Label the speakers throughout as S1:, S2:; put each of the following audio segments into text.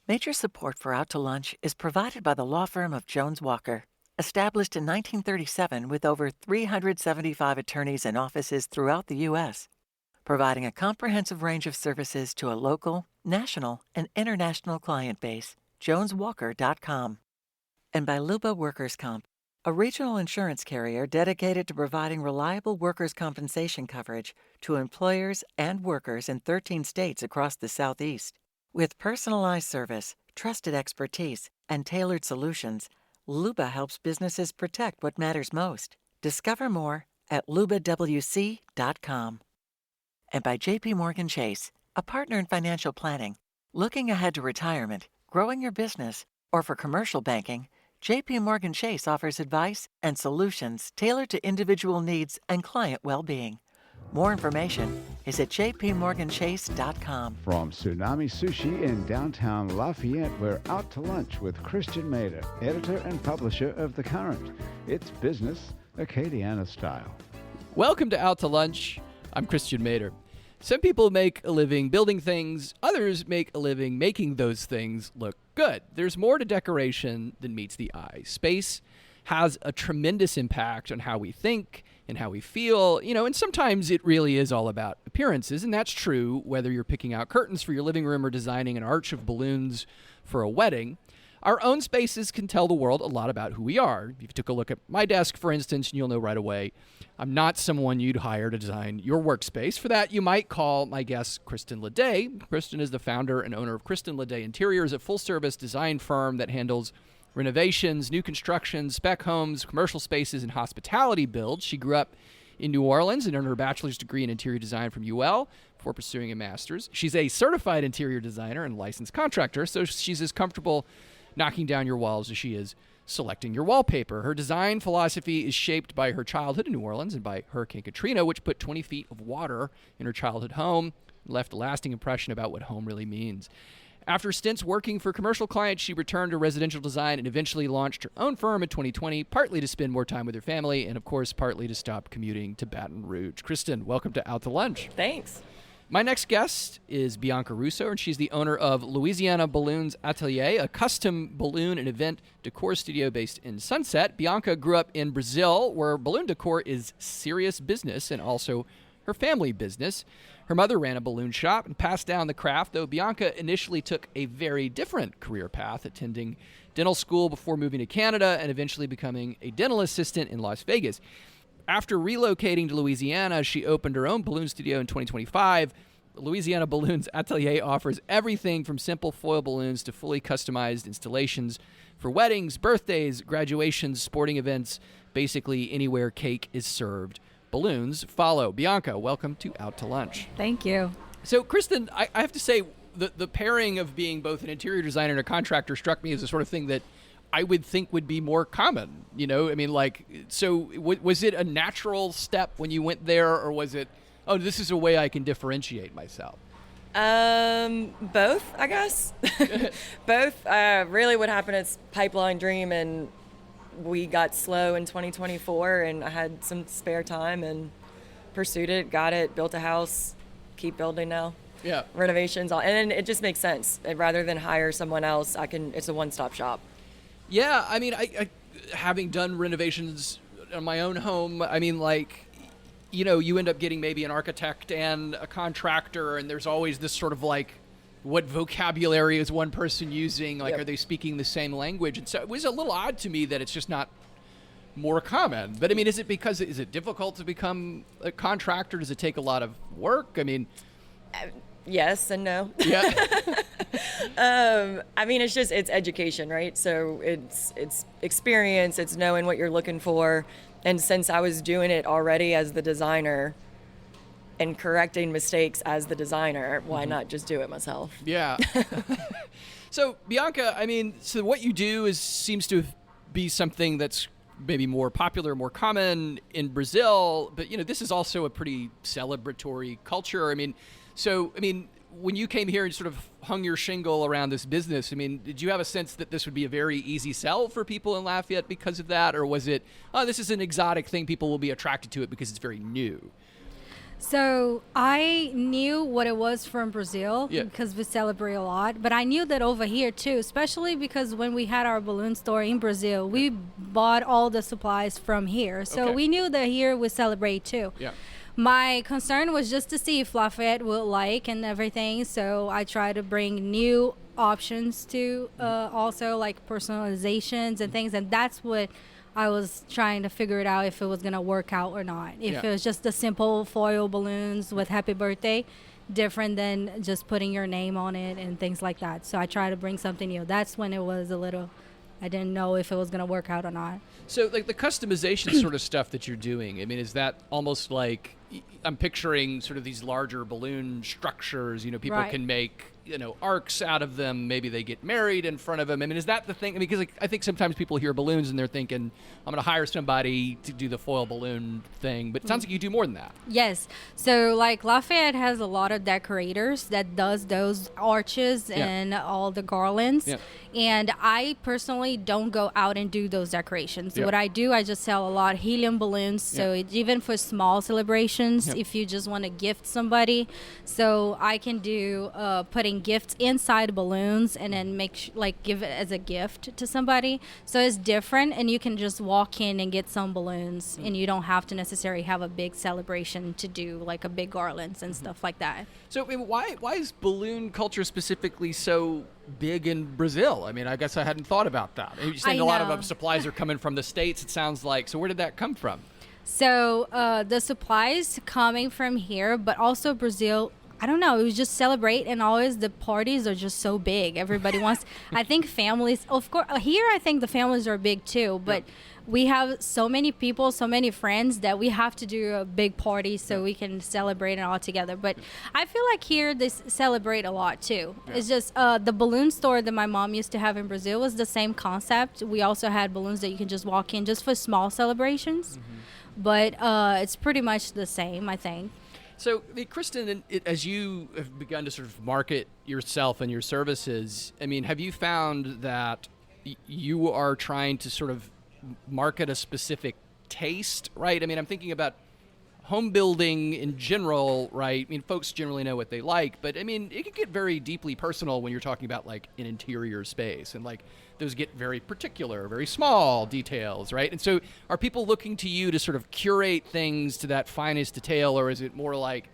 S1: Major support for Out to Lunch is provided by the law firm of Jones Walker, established in 1937 with over 375 attorneys and offices throughout the U.S., providing a comprehensive range of services to a local, national, and international client base. JonesWalker.com. And by Luba Workers Comp, a regional insurance carrier dedicated to providing reliable workers' compensation coverage to employers and workers in 13 states across the Southeast. With personalized service, trusted expertise, and tailored solutions, Luba helps businesses protect what matters most. Discover more at lubawc.com. And by JP Morgan Chase, a partner in financial planning. Looking ahead to retirement, growing your business, or for commercial banking, JP Morgan Chase offers advice and solutions tailored to individual needs and client well-being. More information is at jpmorganchase.com.
S2: From Tsunami Sushi in downtown Lafayette, we're out to lunch with Krysten Ledet, editor and publisher of The Current. It's business, Acadiana style.
S3: Welcome to Out to Lunch. I'm Krysten Ledet. Some people make a living building things, others make a living making those things look good. There's more to decoration than meets the eye. Space has a tremendous impact on how we think and how we feel, and sometimes it really is all about appearances, and that's true whether you're picking out curtains for your living room or designing an arch of balloons for a wedding. Our own spaces can tell the world a lot about who we are. If you took a look at my desk, for instance, you'll know right away I'm not someone you'd hire to design your workspace. For that, you might call my guest Krysten Ledet. Krysten is the founder and owner of Krysten Ledet Interiors, a full-service design firm that handles renovations, new constructions, spec homes, commercial spaces, and hospitality builds. She grew up in New Orleans and earned her bachelor's degree in interior design from UL before pursuing a master's. She's a certified interior designer and licensed contractor, so she's as comfortable knocking down your walls as she is selecting your wallpaper. Her design philosophy is shaped by her childhood in New Orleans and by Hurricane Katrina, which put 20 feet of water in her childhood home and left a lasting impression about what home really means. After stints working for commercial clients, she returned to residential design and eventually launched her own firm in 2020, partly to spend more time with her family and, of course, partly to stop commuting to Baton Rouge. Krysten, welcome to Out to Lunch.
S4: Thanks.
S3: My next guest is Bianca Russo, and she's the owner of Louisiana Balloons Atelier, a custom balloon and event decor studio based in Sunset. Bianca grew up in Brazil, where balloon decor is serious business and also her family business. Her mother ran a balloon shop and passed down the craft, though Bianca initially took a very different career path, attending dental school before moving to Canada and eventually becoming a dental assistant in Las Vegas. After relocating to Louisiana, she opened her own balloon studio in 2025. Louisiana Balloons Atelier offers everything from simple foil balloons to fully customized installations for weddings, birthdays, graduations, sporting events, basically anywhere cake is served. Balloons follow. Bianca, welcome to Out to Lunch.
S4: Thank you.
S3: So, Krysten, I have to say, the pairing of being both an interior designer and a contractor struck me as the sort of thing that I would think would be more common, so was it a natural step when you went there, or was it, oh, this is a way I can differentiate myself?
S4: Both, I guess. Both. Really what happened is pipeline dream, and we got slow in 2024, and I had some spare time and pursued it, got it, built a house, keep building now.
S3: Yeah.
S4: Renovations, and it just makes sense. Rather than hire someone else, it's a one-stop shop.
S3: Yeah, I having done renovations on my own home, you end up getting maybe an architect and a contractor, and there's always this sort of what vocabulary is one person using? Yep. Are they speaking the same language? And so it was a little odd to me that it's just not more common. But is it difficult to become a contractor? Does it take a lot of work?
S4: Yes and no.
S3: Yeah.
S4: It's education, right? So it's experience, it's knowing what you're looking for. And since I was doing it already as the designer and correcting mistakes as the designer, why not just do it myself?
S3: Yeah. So Bianca, so what you do seems to be something that's maybe more popular, more common in Brazil, but this is also a pretty celebratory culture. When you came here and sort of hung your shingle around this business, did you have a sense that this would be a very easy sell for people in Lafayette because of that? Or was it, this is an exotic thing, people will be attracted to it because it's very new?
S5: So I knew what it was from Brazil
S3: Yeah.
S5: because we celebrate a lot, but I knew that over here too, especially because when we had our balloon store in Brazil, we bought all the supplies from here. So
S3: Okay.
S5: we knew that here we celebrate too.
S3: Yeah.
S5: My concern was just to see if Lafayette would like and everything. So I try to bring new options to also like personalizations and things. And that's what I was trying to figure it out if it was going to work out or not. If
S3: Yeah.
S5: it was just the simple foil balloons with happy birthday, different than just putting your name on it and things like that. So I try to bring something new. That's when it was a little, I didn't know if it was going to work out or not.
S3: So, like the customization sort of stuff that you're doing, I mean, is that almost like I'm picturing sort of these larger balloon structures? You know, people
S5: Right.
S3: can make arcs out of them. Maybe they get married in front of them. I mean, is that the thing? I mean, because like, I think sometimes people hear balloons and they're thinking, I'm going to hire somebody to do the foil balloon thing. But it sounds like you do more than that.
S5: Yes. So like Lafayette has a lot of decorators that does those arches
S3: Yeah.
S5: and all the garlands.
S3: Yeah.
S5: And I personally don't go out and do those decorations.
S3: Yeah.
S5: What I do, I just sell a lot of helium balloons. So
S3: Yeah.
S5: even for small celebrations,
S3: Yeah.
S5: if you just want to gift somebody. So I can do putting gifts inside balloons and then give it as a gift to somebody. So it's different, and you can just walk in and get some balloons, and you don't have to necessarily have a big celebration to do like a big garlands and stuff like that.
S3: So, I mean, why is balloon culture specifically so big in Brazil? I mean, I guess I hadn't thought about that. You're saying
S5: I
S3: a lot of
S5: know.
S3: supplies are coming from the States, it sounds like. So where did that come from?
S5: So the supplies coming from here, but also Brazil. I don't know. It was just celebrate, and always the parties are just so big. Everybody wants. I think families, of course, here I think the families are big too. But we have so many people, so many friends that we have to do a big party so we can celebrate it all together. But I feel like here they celebrate a lot too. It's just the balloon store that my mom used to have in Brazil was the same concept. We also had balloons that you can just walk in just for small celebrations. But it's pretty much the same, I think.
S3: So, Krysten, as you have begun to sort of market yourself and your services, I mean, have you found that you are trying to sort of market a specific taste, right? I mean, I'm thinking about home building in general, right? I mean, folks generally know what they like, but I mean, it can get very deeply personal when you're talking about like an interior space, and like those get very particular, very small details, right? And so are people looking to you to sort of curate things to that finest detail, or is it more like,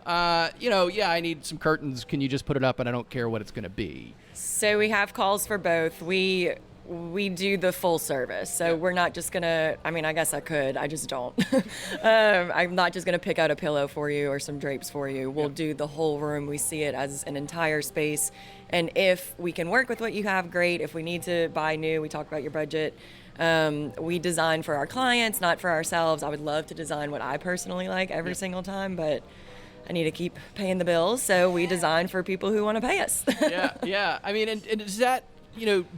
S3: I need some curtains, can you just put it up and I don't care what it's going to be?
S4: So we have calls for both. We do the full service. So we're not just gonna, I mean, I guess I could, I just don't. I'm not just gonna pick out a pillow for you or some drapes for you. We'll do the whole room. We see it as an entire space. And if we can work with what you have, great. If we need to buy new, we talk about your budget. We design for our clients, not for ourselves. I would love to design what I personally like every single time, but I need to keep paying the bills. So we design for people who want to pay us.
S3: Yeah. I mean, and does that,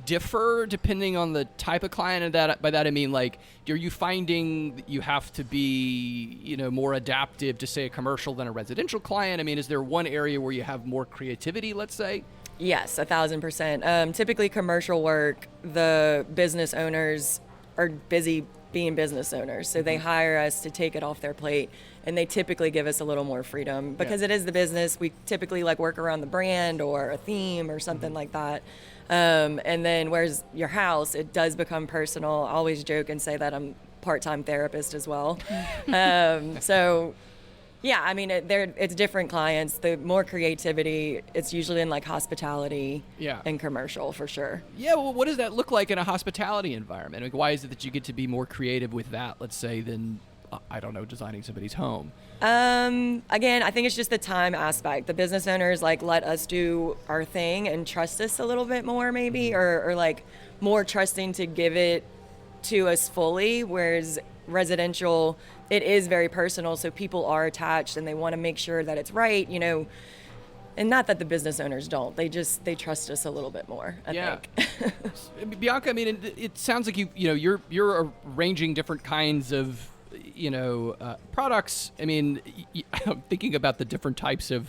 S3: differ depending on the type of client? And that by that I mean, like, are you finding that you have to be, more adaptive to, say, a commercial than a residential client? I mean, is there one area where you have more creativity, let's say?
S4: Yes, 1,000%. Typically commercial work, the business owners are busy being business owners. So they hire us to take it off their plate, and they typically give us a little more freedom because it is the business. We typically work around the brand or a theme or something like that. And then whereas your house, it does become personal. I always joke and say that I'm part-time therapist as well. So yeah, I mean, it's different clients. The more creativity, it's usually in hospitality and commercial for sure.
S3: Yeah, well, what does that look like in a hospitality environment? Like, why is it that you get to be more creative with that, let's say, than, I don't know, designing somebody's home?
S4: Again, I think it's just the time aspect. The business owners let us do our thing and trust us a little bit more maybe, or more trusting to give it to us fully, whereas residential, it is very personal, so people are attached and they want to make sure that it's right, and not that the business owners don't. They trust us a little bit more, I think.
S3: Bianca, I mean, it sounds like you're arranging different kinds of products. I mean, I'm thinking about the different types of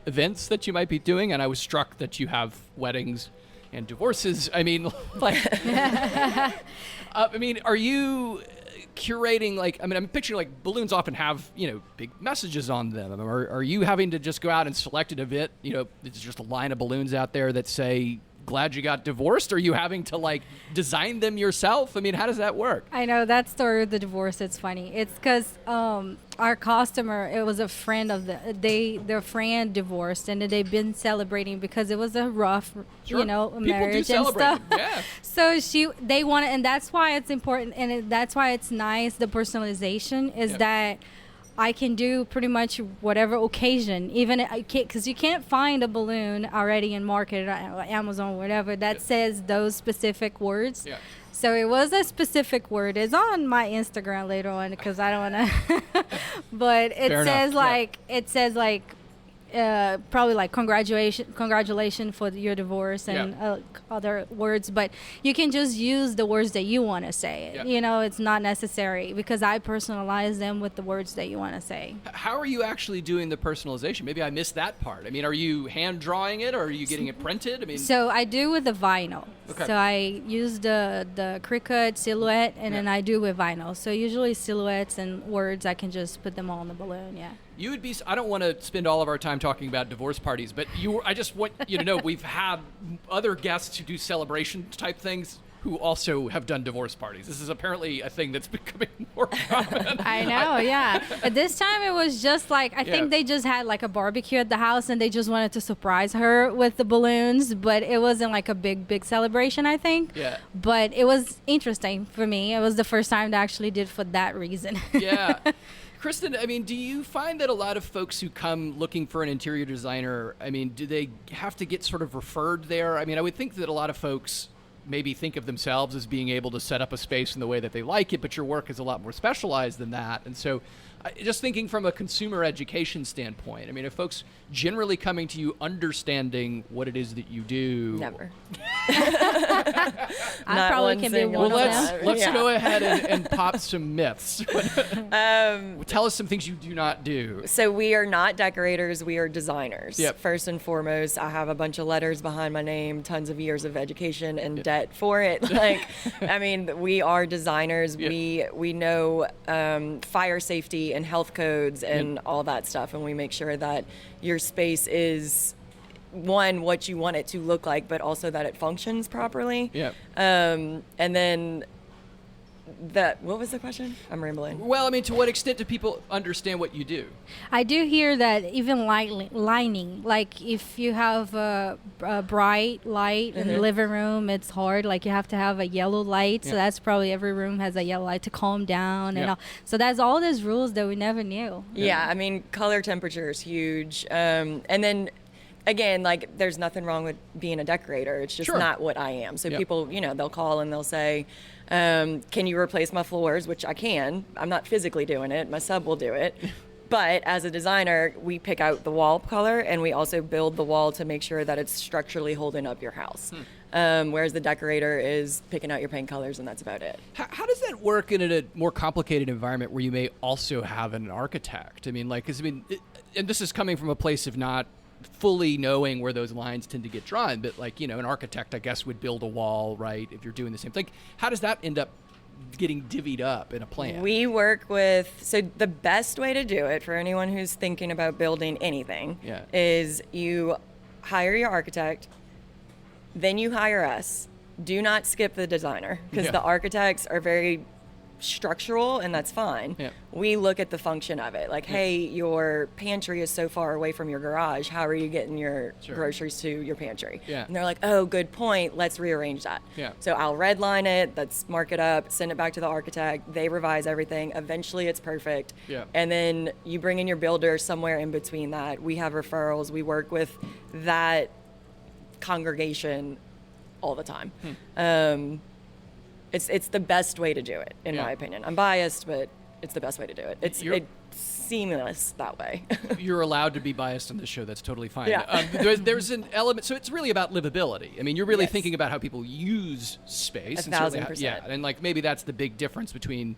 S3: events that you might be doing, and I was struck that you have weddings and divorces. I mean, I mean, are you curating, like, I mean, I'm picturing like balloons often have, big messages on them. Are you having to just go out and select an event? It's just a line of balloons out there that say, glad you got divorced? Are you having to like design them yourself? I mean, how does that work?
S5: I know that story of the divorce. It's funny. It's because our customer, it was a friend of their friend divorced, and they've been celebrating because it was a rough,
S3: Sure.
S5: marriage and stuff.
S3: Yeah.
S5: So they want it, and that's why it's important, and that's why it's nice. The personalization is that I can do pretty much whatever occasion, even because you can't find a balloon already in market or Amazon or whatever that says those specific words.
S3: Yeah.
S5: So it was a specific word. It's on my Instagram later on because I don't want to. But it says probably like congratulations for your divorce and other words, but you can just use the words that you want to say. It's not necessary because I personalize them with the words that you want to say.
S3: How are you actually doing the personalization? Maybe I missed that part. I mean, are you hand drawing it, or are you getting it printed? I mean,
S5: so I do with the vinyl.
S3: Okay.
S5: So I use the Cricut silhouette, and then I do with vinyl. So usually silhouettes and words, I can just put them all on the balloon. Yeah.
S3: You would be. I don't want to spend all of our time talking about divorce parties, but I just want you to know we've had other guests who do celebration type things who also have done divorce parties. This is apparently a thing that's becoming more common.
S5: I know, yeah. But this time it was just like, I think they just had like a barbecue at the house and they just wanted to surprise her with the balloons, but it wasn't like a big celebration, I think.
S3: Yeah.
S5: But it was interesting for me. It was the first time they actually did for that reason.
S3: Yeah. Krysten, I mean, do you find that a lot of folks who come looking for an interior designer, I mean, do they have to get sort of referred there? I mean, I would think that a lot of folks maybe think of themselves as being able to set up a space in the way that they like it, but your work is a lot more specialized than that. And so just thinking from a consumer education standpoint, I mean, are folks generally coming to you understanding what it is that you do?
S4: Never.
S5: I probably can be one of them.
S3: Let's go ahead and pop some myths. Tell us some things you do not do.
S4: So we are not decorators, we are designers.
S3: Yep.
S4: First and foremost, I have a bunch of letters behind my name, tons of years of education and debt for it. Like, I mean, we are designers.
S3: Yep.
S4: We know fire safety and health codes and all that stuff, and we make sure that your space is what you want it to look like, but also that it functions properly.
S3: Yeah.
S4: And then what was the question? I'm rambling.
S3: Well, I mean, to what extent do people understand what you do?
S5: I do hear that even lining, like if you have a bright light in the living room, it's hard. Like you have to have a yellow light. So that's probably every room has a yellow light to calm down and all. So that's all those rules that we never knew.
S4: Yeah, I mean, color temperature is huge. And then again, like there's nothing wrong with being a decorator. It's just not what I am. So people, they'll call and they'll say, can you replace my floors? Which I can. I'm not physically doing it. My sub will do it. But as a designer, we pick out the wall color and we also build the wall to make sure that it's structurally holding up your house. Whereas the decorator is picking out your paint colors and that's about it.
S3: How does that work in a more complicated environment where you may also have an architect? I mean, and this is coming from a place of not fully knowing where those lines tend to get drawn, but an architect, I guess, would build a wall, right? If you're doing the same thing, how does that end up getting divvied up in a plan?
S4: We work so the best way to do it for anyone who's thinking about building anything is you hire your architect, then you hire us. Do not skip the designer because the architects are very structural and that's fine. We look at the function of it, like, hey, your pantry is so far away from your garage, how are you getting your groceries to your pantry? And they're like, oh, good point, let's rearrange that. So I'll redline it, let's mark it up, send it back to the architect, they revise everything, eventually it's perfect. And then you bring in your builder somewhere in between that. We have referrals, we work with that congregation all the time. It's the best way to do it, in my opinion. I'm biased, but it's the best way to do it. It's seamless that way.
S3: You're allowed to be biased on this show. That's totally fine.
S4: Yeah.
S3: There's an element. So it's really about livability. I mean, you're really thinking about how people use space.
S4: 1,000%.
S3: Yeah, and maybe that's the big difference between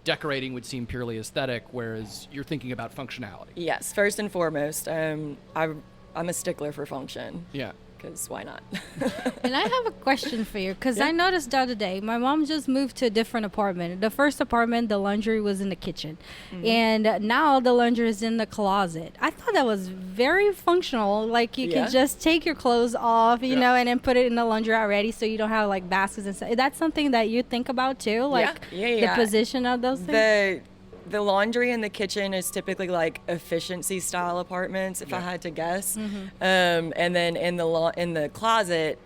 S3: decorating would seem purely aesthetic, whereas you're thinking about functionality.
S4: Yes, first and foremost, I'm a stickler for function.
S3: Yeah.
S4: because why not?
S5: And I have a question for you, because I noticed the other day, my mom just moved to a different apartment. The first apartment, the laundry was in the kitchen. And now the laundry is in the closet. I thought that was very functional. Like, you can just take your clothes off, you know, and then put it in the laundry already, so you don't have, like, baskets and stuff. Is that something that you think about, too? Like, the position of those things?
S4: The laundry in the kitchen is typically like efficiency style apartments, if I had to guess. And then in the closet,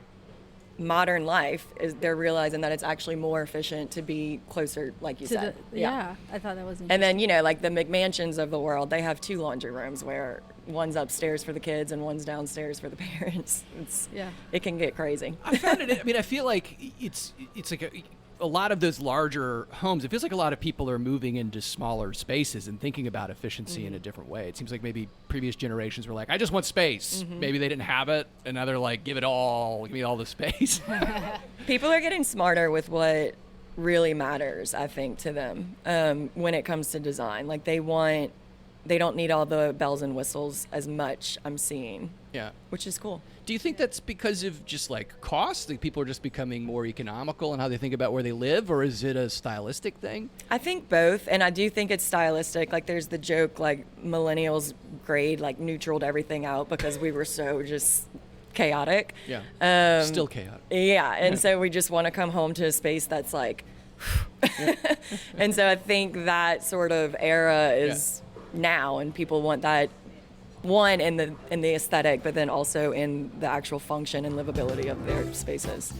S4: modern life is they're realizing that it's actually more efficient to be closer, like you said.
S5: I thought that was interesting.
S4: And then, you know, like the McMansions of the world, they have 2 laundry rooms where one's upstairs for the kids and one's downstairs for the parents. It can get crazy.
S3: I found it. I mean, I feel like it's like a lot of those larger homes, it feels like a lot of people are moving into smaller spaces and thinking about efficiency in a different way. It seems like maybe previous generations were like, I just want space. Maybe they didn't have it, and now they're like, give me all the space.
S4: People are getting smarter with what really matters, I think, to them when it comes to design. Like, they don't need all the bells and whistles as much, I'm seeing.
S3: Yeah.
S4: Which is cool.
S3: Do you think that's because of just like cost? Like people are just becoming more economical in how they think about where they live, or is it a stylistic thing?
S4: I think both, and I do think it's stylistic. Like, there's the joke, like, millennials grade, like, neutraled everything out because we were so just chaotic.
S3: Yeah. Still chaotic.
S4: Yeah, and so we just want to come home to a space that's like, and so I think that sort of era is now, and people want that, one, in the aesthetic, but then also in the actual function and livability of their spaces.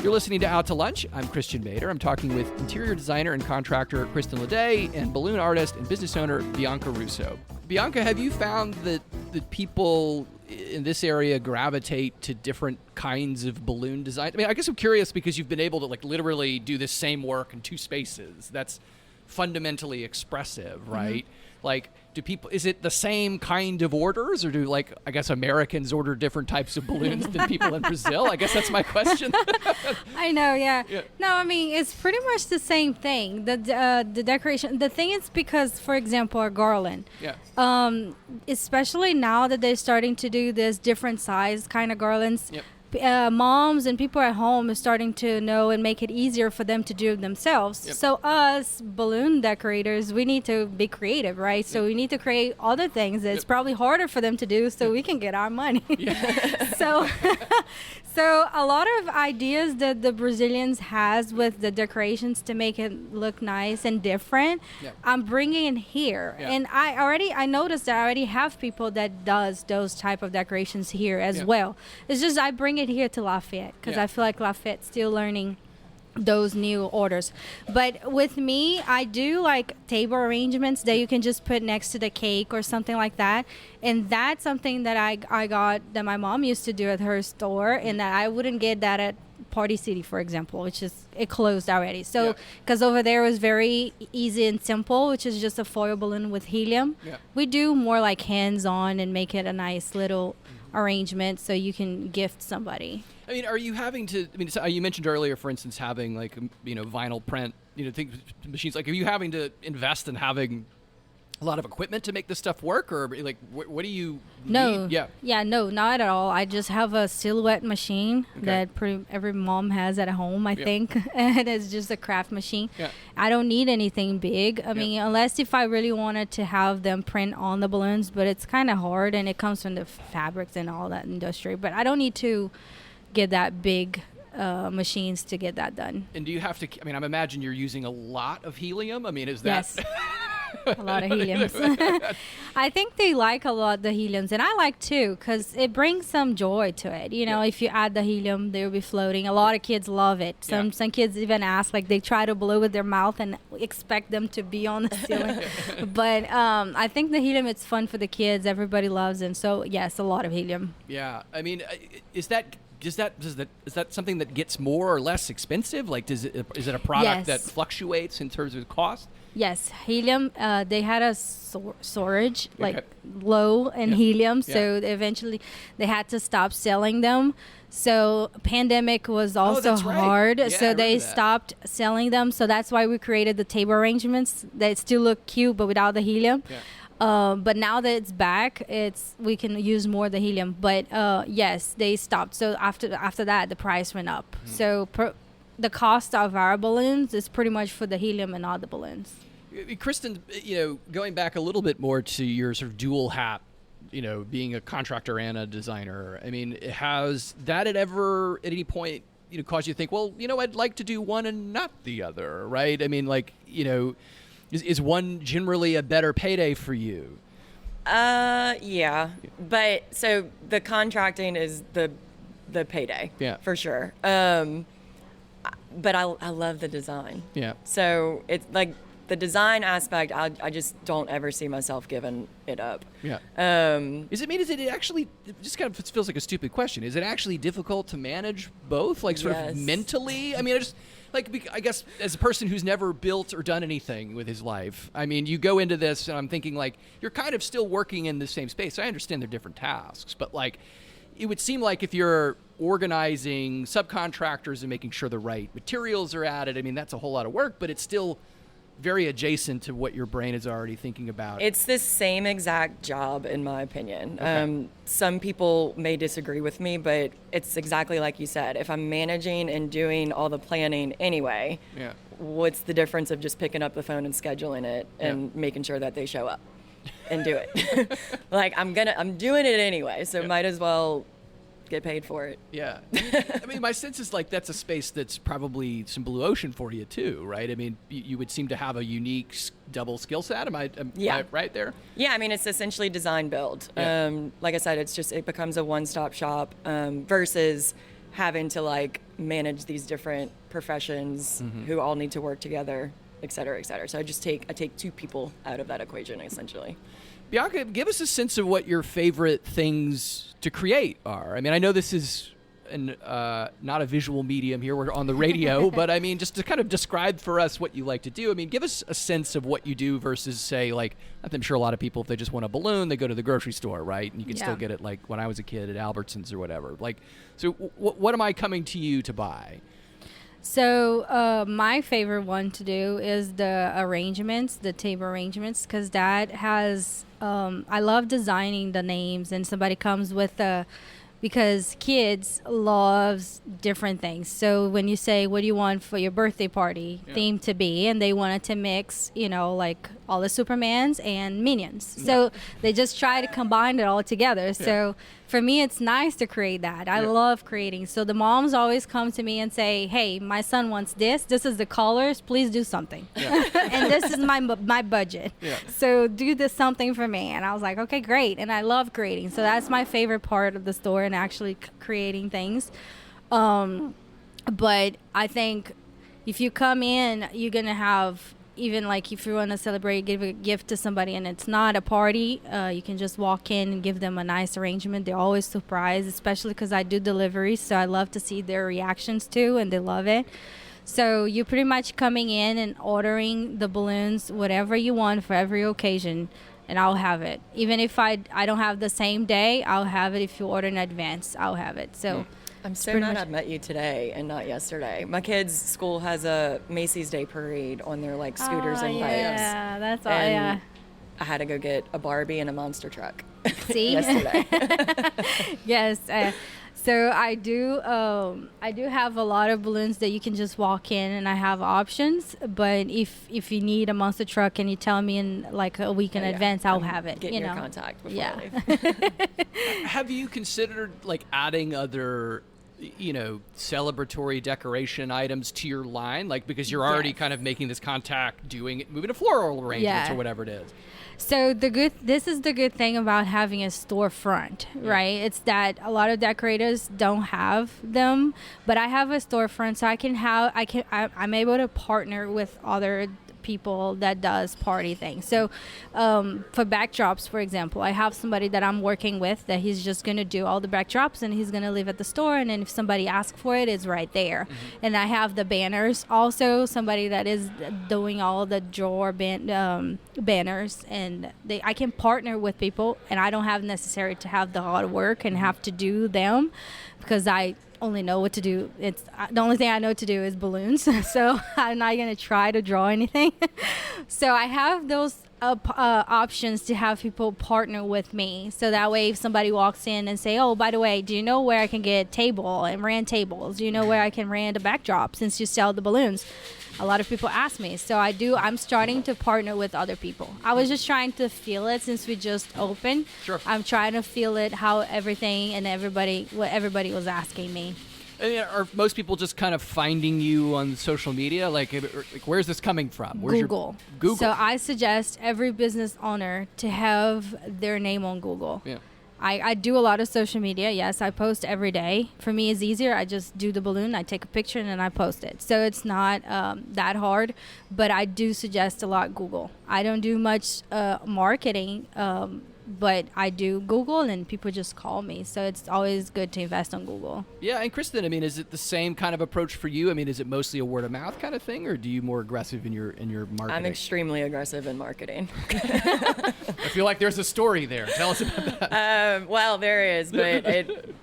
S3: You're listening to Out to Lunch. I'm Krysten Ledet. I'm talking with interior designer and contractor Krysten Ledet and balloon artist and business owner Bianca Russo. Bianca, have you found that people in this area gravitate to different kinds of balloon design? I mean, I guess I'm curious because you've been able to like literally do this same work in 2 spaces. That's fundamentally expressive, right? Like, is it the same kind of orders, or do, like, I guess Americans order different types of balloons than people in Brazil? I guess that's my question.
S5: I know, yeah. No, I mean, it's pretty much the same thing. The decoration. The thing is because, for example, a garland. Yeah. Especially now that they're starting to do this different size kind of garlands. Yep. Moms and people at home are starting to know and make it easier for them to do it themselves. Yep. So us balloon decorators, we need to be creative, right? So we need to create other things that's probably harder for them to do so we can get our money. So a lot of ideas that the Brazilians has with the decorations to make it look nice and different, I'm bringing in here. And I noticed that I already have people that does those type of decorations here as well. It's just I bring it here to Lafayette because I feel like Lafayette's still learning those new orders. But with me, I do like table arrangements that you can just put next to the cake or something like that. And that's something that I got that my mom used to do at her store, and that I wouldn't get that at Party City, for example, which is it closed already. So because over there was very easy and simple, which is just a foil balloon with helium. We do more like hands-on and make it a nice little arrangement so you can gift somebody.
S3: I mean, are you having to? I mean, so you mentioned earlier, for instance, having like vinyl print, machines. Like, are you having to invest in having a lot of equipment to make this stuff work, or like what do you need?
S5: No, not at all. I just have a silhouette machine that every mom has at home, I think, and it's just a craft machine. I don't need anything big. I mean, unless if I really wanted to have them print on the balloons, but it's kind of hard, and it comes from the fabrics and all that industry. But I don't need to get that big machines to get that done.
S3: And do you have to? I mean, I imagine you're using a lot of helium. I mean, is that?
S5: Yes. A lot of heliums. I think they like a lot the heliums, and I like too, because it brings some joy to it. If you add the helium, they'll be floating. A lot of kids love it. Some kids even ask, like, they try to blow with their mouth and expect them to be on the ceiling. But I think the helium, it's fun for the kids. Everybody loves it. So yes, a lot of helium.
S3: Yeah, I mean, is that something that gets more or less expensive? Like, is it a product that fluctuates in terms of cost?
S5: Yes, helium. They had a storage low in helium, so eventually they had to stop selling them. So pandemic was also hard, so they stopped selling them. So that's why we created the table arrangements that still look cute but without the helium. But now that it's back, we can use more the helium. But yes, they stopped. So after that, the price went up. So the cost of our balloons is pretty much for the helium and all the balloons.
S3: Krysten, going back a little bit more to your sort of dual hat, being a contractor and a designer. I mean, has that at any point, caused you to think, well, I'd like to do one and not the other, right? I mean, like, is one generally a better payday for you?
S4: Yeah. But so the contracting is the payday.
S3: Yeah.
S4: For sure. But I love the design.
S3: Yeah.
S4: So it's like the design aspect, I just don't ever see myself giving it up.
S3: Yeah. Is it actually, it just kind of feels like a stupid question. Is it actually difficult to manage both? Like sort of mentally? I mean, I guess as a person who's never built or done anything with his life, I mean, you go into this and I'm thinking like, you're kind of still working in the same space. I understand they're different tasks, but like, it would seem like if you're organizing subcontractors and making sure the right materials are added, I mean, that's a whole lot of work, but it's still very adjacent to what your brain is already thinking about.
S4: It's the same exact job, in my opinion.
S3: Okay.
S4: Some people may disagree with me, but it's exactly like you said. If I'm managing and doing all the planning anyway, what's the difference of just picking up the phone and scheduling it and making sure that they show up and do it? Like, I'm doing it anyway, so might as well get paid for it.
S3: Yeah. I mean, my sense is like that's a space that's probably some blue ocean for you too, right? I mean, you would seem to have a unique double skill set. Am I right there?
S4: Yeah, I mean, it's essentially design build.
S3: Yeah.
S4: Like I said, it becomes a one-stop shop versus having to like manage these different professions who all need to work together, et cetera, et cetera. So I take two people out of that equation essentially.
S3: Bianca, give us a sense of what your favorite things to create are. I mean, I know this is not a visual medium here. We're on the radio, but I mean, just to kind of describe for us what you like to do. I mean, give us a sense of what you do versus, say, like, I'm sure a lot of people, if they just want a balloon, they go to the grocery store, right? And you can still get it, like, when I was a kid at Albertsons or whatever. Like, so what am I coming to you to buy?
S5: So my favorite one to do is the arrangements, the table arrangements, because that has, I love designing the names, and somebody comes with because kids loves different things. So when you say, what do you want for your birthday party theme to be? And they wanted to mix, like all the Supermans and Minions. So they just try to combine it all together. So for me, it's nice to create that. I love creating. So the moms always come to me and say, hey, my son wants this. This is the colors. Please do something. And this is my budget. So do this something for me. And I was like, okay, great. And I love creating. So that's my favorite part of the store, and actually creating things. But I think if you come in, you're going to have, even like if you want to celebrate, give a gift to somebody and it's not a party, you can just walk in and give them a nice arrangement. They're always surprised, especially because I do deliveries, so I love to see their reactions too, and they love it. So you're pretty much coming in and ordering the balloons, whatever you want for every occasion, and I'll have it. Even if I don't have the same day, I'll have it. If you order in advance, I'll have it. So
S4: I'm so glad I met you today and not yesterday. My kids' school has a Macy's Day Parade on their like scooters and bikes.
S5: Yeah, that's all.
S4: And I had to go get a Barbie and a monster truck.
S5: See?
S4: Yesterday.
S5: Yes. So I do have a lot of balloons that you can just walk in, and I have options. But if you need a monster truck and you tell me in like a week in advance, I'll have it.
S4: Get your contact before I leave.
S3: Have you considered like adding other, celebratory decoration items to your line? Like, because you're already kind of making this contact, moving a floral arrangements or whatever it is.
S5: So this is the good thing about having a storefront, right? It's that a lot of decorators don't have them, but I have a storefront, so I'm able to partner with other people that does party things. So for backdrops, for example, I have somebody that I'm working with that he's just going to do all the backdrops, and he's going to leave at the store, and then if somebody asks for it, it's right there. And I have the banners also, somebody that is doing all the drawer banners, and I can partner with people, and I don't have necessary to have the hard work and have to do them, because I only know what to do. It's the only thing I know to do is balloons, so I'm not going to try to draw anything. So I have those options to have people partner with me, so that way if somebody walks in and say, oh, by the way, do you know where I can get a table and rent tables? Do you know where I can rent a backdrop since you sell the balloons? A lot of people ask me, so I'm starting to partner with other people. I was just trying to feel it since we just opened.
S3: Sure.
S5: I'm trying to feel it, how everything and what everybody was asking me.
S3: Are most people just kind of finding you on social media? Like where's this coming from? Where's
S5: Google.
S3: Google.
S5: So I suggest every business owner to have their name on Google.
S3: Yeah.
S5: I do a lot of social media. Yes, I post every day. For me, it's easier. I just do the balloon. I take a picture and then I post it. So it's not that hard. But I do suggest a lot Google. I don't do much marketing, but I do Google and people just call me. So it's always good to invest on Google.
S3: Yeah, and Krysten, I mean, is it the same kind of approach for you? I mean, is it mostly a word of mouth kind of thing, or do you more aggressive in your marketing?
S4: I'm extremely aggressive in marketing.
S3: I feel like there's a story there. Tell us about that.
S4: Well, there is, but too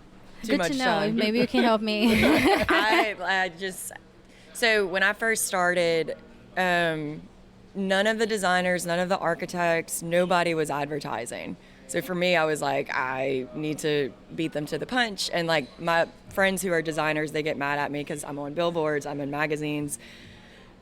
S5: Good
S4: much
S5: to know.
S4: time.
S5: Maybe you can help me.
S4: So when I first started, none of the designers, none of the architects, nobody was advertising. So for me, I was like, I need to beat them to the punch. And like my friends who are designers, they get mad at me because I'm on billboards, I'm in magazines.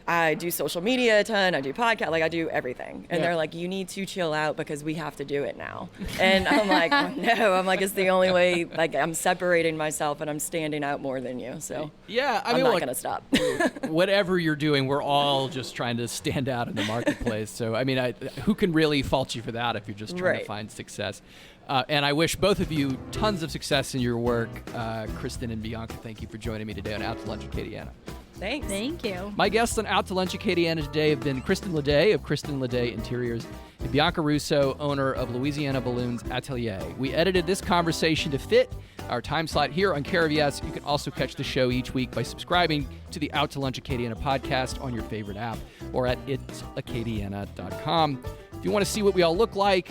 S4: I do social media a ton, I do podcast, like I do everything. And they're like, you need to chill out because we have to do it now. And I'm like, no, I'm like, it's the only way, like I'm separating myself and I'm standing out more than you. So
S3: yeah,
S4: I'm not going to stop.
S3: Whatever you're doing, we're all just trying to stand out in the marketplace. So, I mean, who can really fault you for that if you're just trying to find success? And I wish both of you tons of success in your work. Krysten and Bianca, thank you for joining me today on Out to Lunch with Acadiana.
S4: Thanks.
S5: Thank you.
S3: My guests on Out to Lunch Acadiana today have been Krysten Ledet of Krysten Ledet Interiors and Bianca Russo, owner of Louisiana Balloons Atelier. We edited this conversation to fit our time slot here on KRVS. You can also catch the show each week by subscribing to the Out to Lunch Acadiana podcast on your favorite app or at itsacadiana.com. If you want to see what we all look like,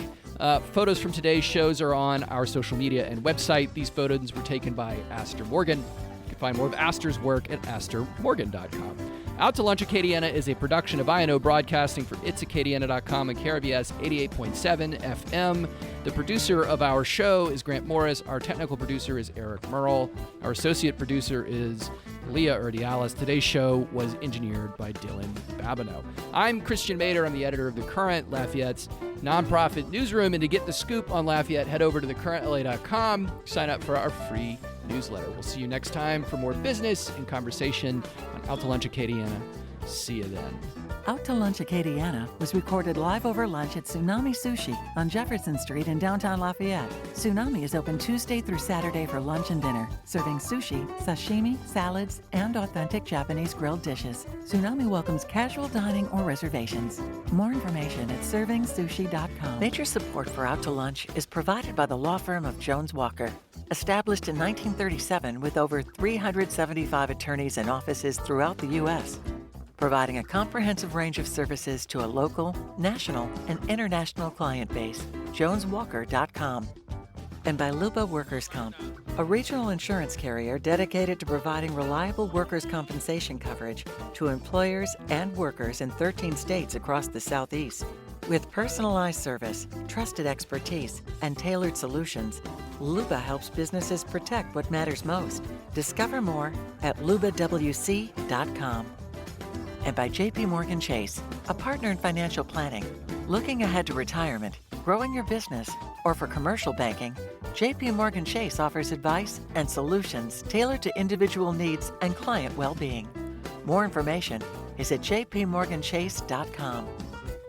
S3: photos from today's shows are on our social media and website. These photos were taken by Astor Morgan. You can find more of Astor's work at astormorgan.com. Out to Lunch Acadiana is a production of I&O Broadcasting for itsacadiana.com and KRVS 88.7 FM. The producer of our show is Grant Morris. Our technical producer is Eric Merle. Our associate producer is Leah Urdialis. Today's show was engineered by Dylan Babineau. I'm Christian Mader. I'm the editor of The Current, Lafayette's nonprofit newsroom. And to get the scoop on Lafayette, head over to thecurrentla.com. Sign up for our free newsletter. We'll see you next time for more business and conversation on Out to Lunch Acadiana. See you then.
S1: Out to Lunch Acadiana was recorded live over lunch at Tsunami Sushi on Jefferson Street in downtown Lafayette. Tsunami is open Tuesday through Saturday for lunch and dinner, serving sushi, sashimi, salads, and authentic Japanese grilled dishes. Tsunami welcomes casual dining or reservations. More information at servingsushi.com. Major support for Out to Lunch is provided by the law firm of Jones Walker. Established in 1937 with over 375 attorneys and offices throughout the U.S., providing a comprehensive range of services to a local, national, and international client base. JonesWalker.com. And by Luba Workers' Comp, a regional insurance carrier dedicated to providing reliable workers' compensation coverage to employers and workers in 13 states across the Southeast. With personalized service, trusted expertise, and tailored solutions, Luba helps businesses protect what matters most. Discover more at lubawc.com. And by JP Morgan Chase, a partner in financial planning. Looking ahead to retirement, growing your business, or for commercial banking, JP Morgan Chase offers advice and solutions tailored to individual needs and client well-being. More information is at jpmorganchase.com.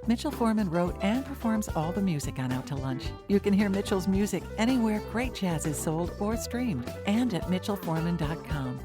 S1: Mitchell Foreman wrote and performs all the music on Out to Lunch. You can hear Mitchell's music anywhere great jazz is sold or streamed, and at mitchellforeman.com.